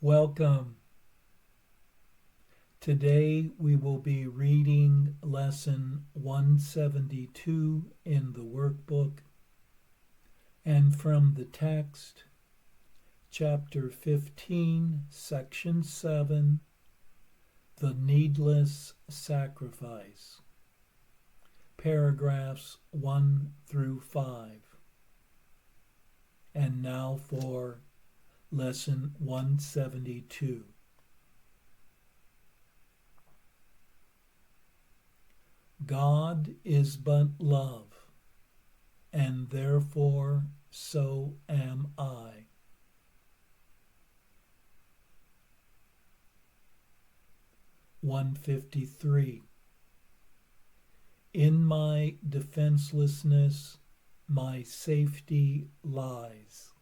Welcome. Today we will be reading lesson 172 in the workbook and from the text, chapter 15, section 7, the needless sacrifice, paragraphs 1 through 5. And now for lesson 172. God is but love, and therefore so am I. (153) In my defenselessness, my safety lies.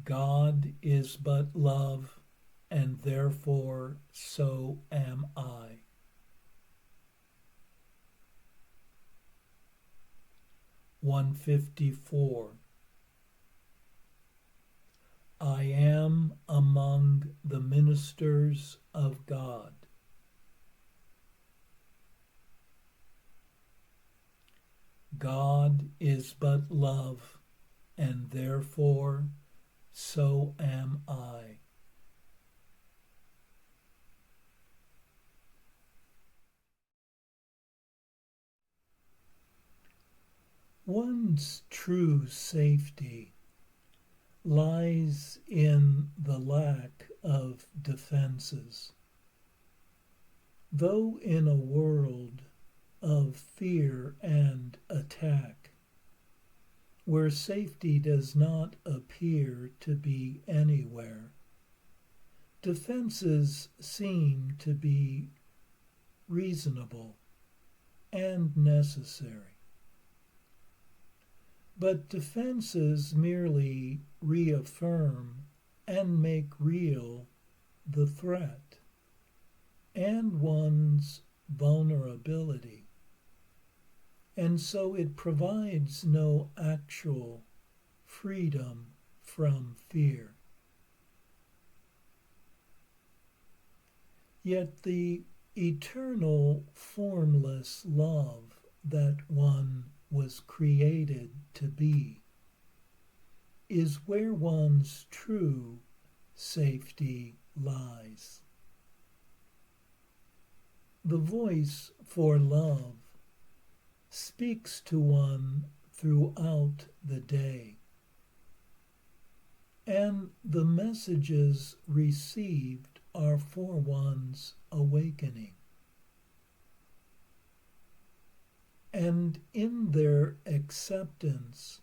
God is but love, and therefore so am I. (154) I am among the ministers of God. God is but love, and therefore so am I. One's true safety lies in the lack of defenses. Though in a world of fear and attack, where safety does not appear to be anywhere, defenses seem to be reasonable and necessary. But defenses merely reaffirm and make real the threat and one's vulnerability, and so it provides no actual freedom from fear. Yet the eternal formless love that one was created to be is where one's true safety lies. The voice for love speaks to one throughout the day, and the messages received are for one's awakening. And in their acceptance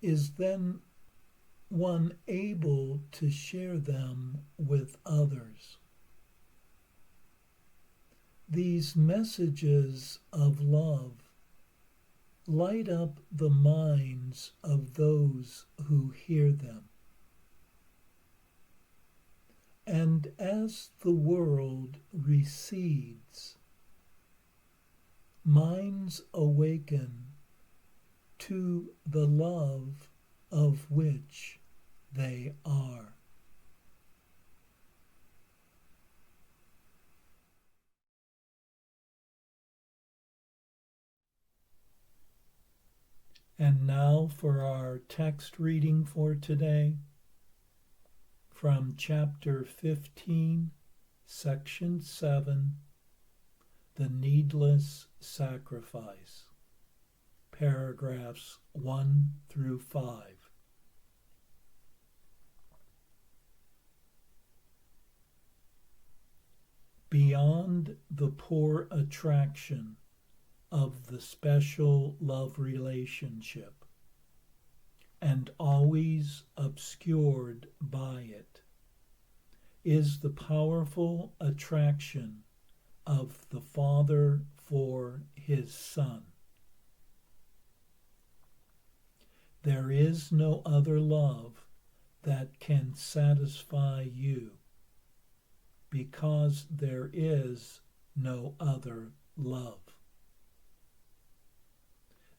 is then one able to share them with others. These messages of love light up the minds of those who hear them. And as the world recedes, minds awaken to the love of which they are. And now for our text reading for today, from chapter 15, section 7, the needless sacrifice, paragraphs 1 through 5. Beyond the poor attraction of the special love relationship, and always obscured by it, is the powerful attraction of the Father for his Son. There is no other love that can satisfy you, because there is no other love.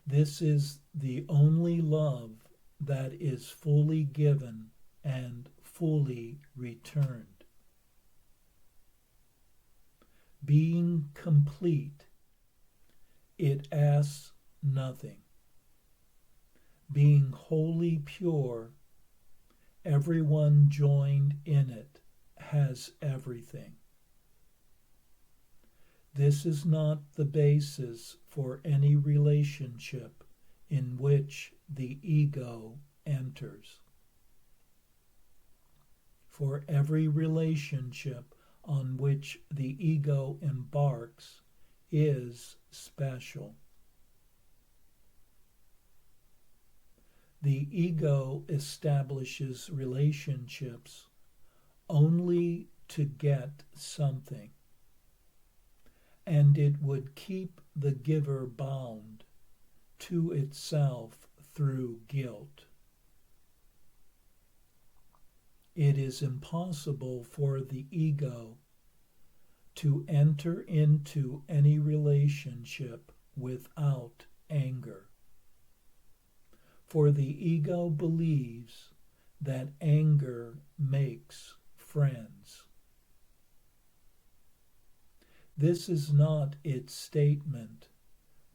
This is the only love that is fully given and fully returned. Being complete, it asks nothing. Being wholly pure, everyone joined in it has everything. This is not the basis for any relationship in which the ego enters. For every relationship on which the ego embarks is special. The ego establishes relationships only to get something, and it would keep the giver bound to itself through guilt. It is impossible for the ego to enter into any relationship without anger. For the ego believes that anger makes friends. This is not its statement,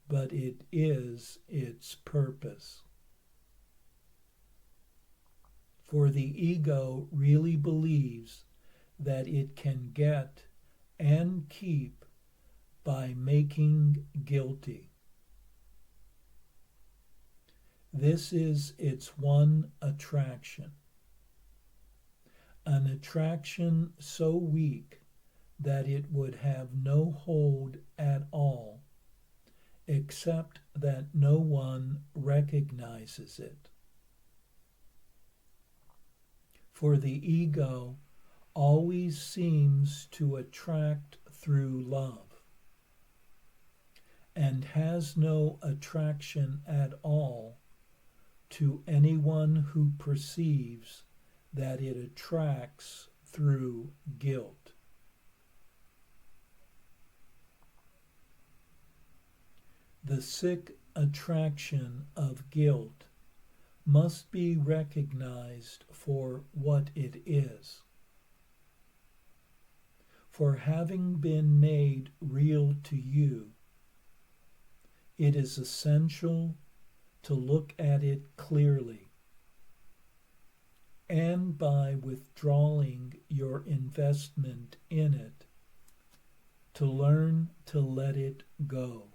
but it is its purpose. For the ego really believes that it can get and keep by making guilty. This is its one attraction, an attraction so weak that it would have no hold at all, except that no one recognizes it. For the ego always seems to attract through love, and has no attraction at all to anyone who perceives that it attracts through guilt. The sick attraction of guilt must be recognized for what it is. For having been made real to you, it is essential to look at it clearly, and by withdrawing your investment in it, to learn to let it go.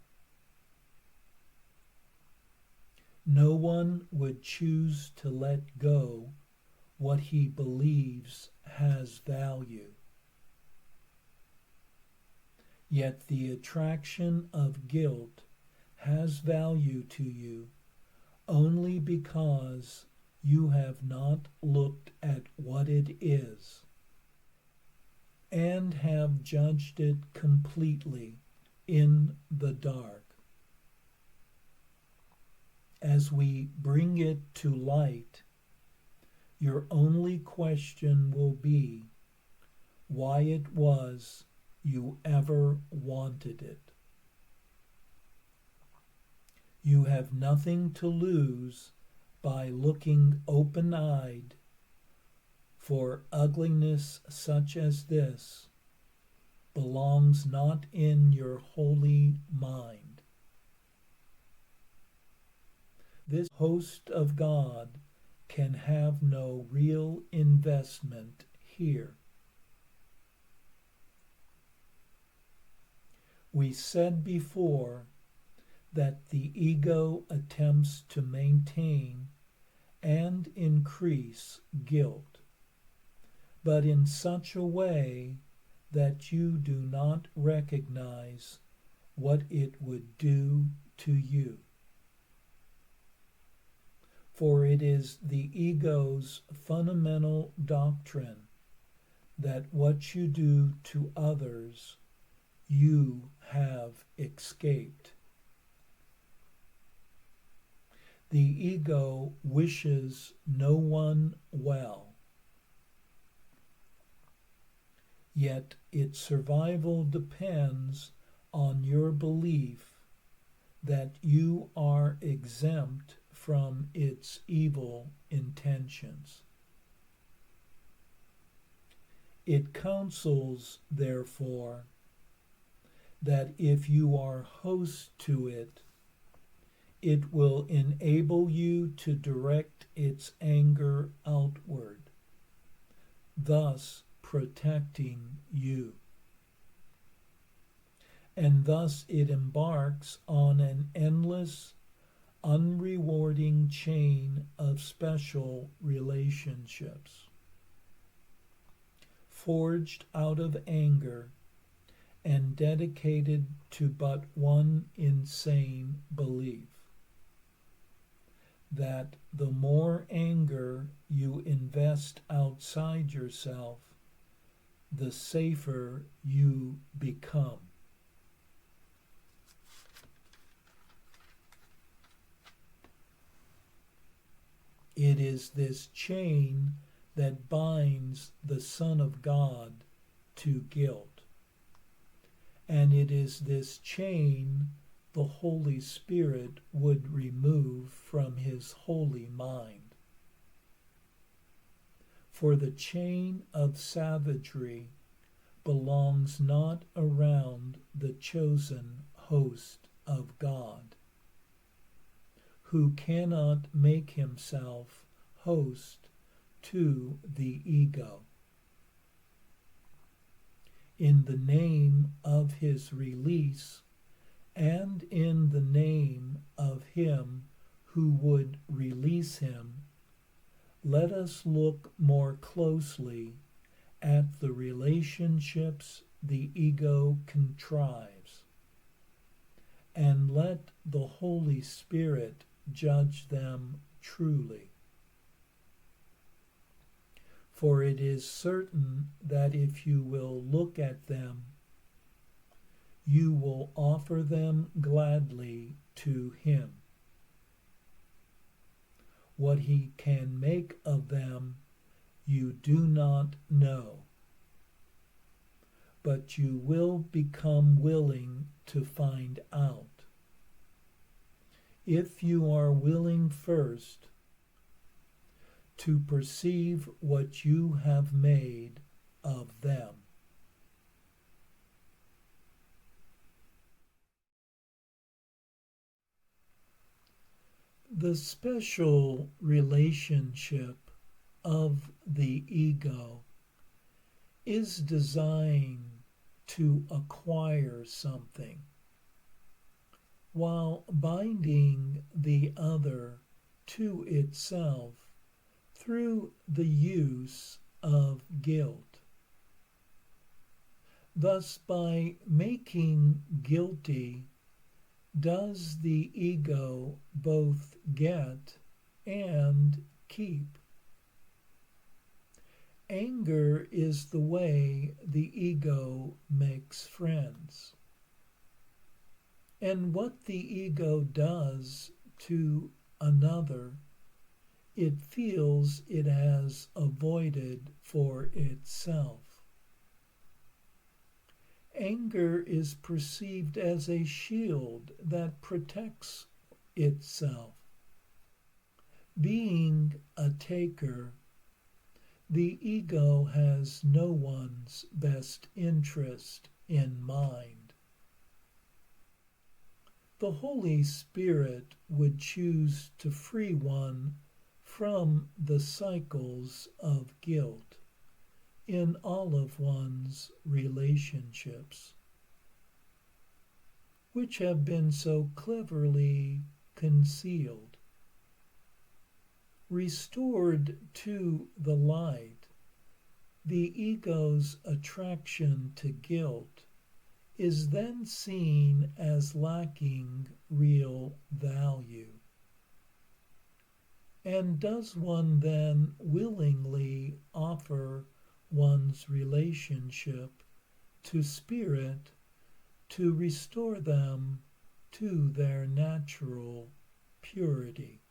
No one would choose to let go what he believes has value. Yet the attraction of guilt has value to you only because you have not looked at what it is and have judged it completely in the dark. As we bring it to light, your only question will be why it was you ever wanted it. You have nothing to lose by looking open-eyed, for ugliness such as this belongs not in your holy mind. This host of God can have no real investment here. We said before that the ego attempts to maintain and increase guilt, but in such a way that you do not recognize what it would do to you. For it is the ego's fundamental doctrine that what you do to others, you have escaped. The ego wishes no one well, yet its survival depends on your belief that you are exempt from its evil intentions. It counsels, therefore, that if you are host to it, it will enable you to direct its anger outward, thus protecting you. And thus it embarks on an endless, unrewarding chain of special relationships, forged out of anger and dedicated to but one insane belief: that the more anger you invest outside yourself, the safer you become. It is this chain that binds the Son of God to guilt. And it is this chain the Holy Spirit would remove from his holy mind. For the chain of savagery belongs not around the chosen host of God, who cannot make himself host to the ego. In the name of his release, and in the name of him who would release him, let us look more closely at the relationships the ego contrives, and let the Holy Spirit judge them truly. For it is certain that if you will look at them, you will offer them gladly to him. What he can make of them you do not know, but you will become willing to find out, if you are willing first to perceive what you have made of them. The special relationship of the ego is designed to acquire something, while binding the other to itself through the use of guilt. Thus, by making guilty, does the ego both get and keep. Anger is the way the ego makes friends. And what the ego does to another, it feels it has avoided for itself. Anger is perceived as a shield that protects itself. Being a taker, the ego has no one's best interest in mind. The Holy Spirit would choose to free one from the cycles of guilt in all of one's relationships, which have been so cleverly concealed. Restored to the light, the ego's attraction to guilt is then seen as lacking real value. And does one then willingly offer one's relationship to spirit to restore them to their natural purity?